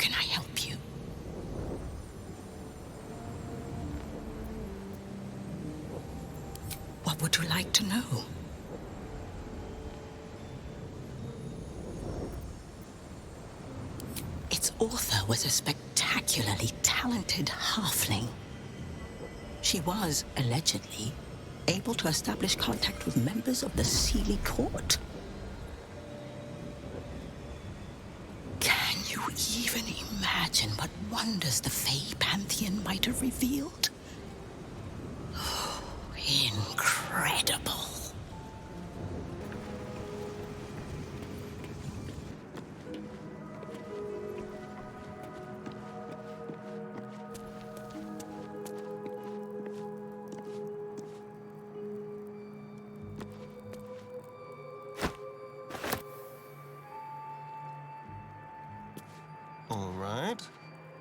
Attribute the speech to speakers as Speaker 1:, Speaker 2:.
Speaker 1: can I help you? What would you like to know? Its author was a spectacularly talented halfling. She was, allegedly, able to establish contact with members of the Seelie court. Can you even imagine what wonders the Fey Pantheon might have revealed? Incredible.
Speaker 2: All right.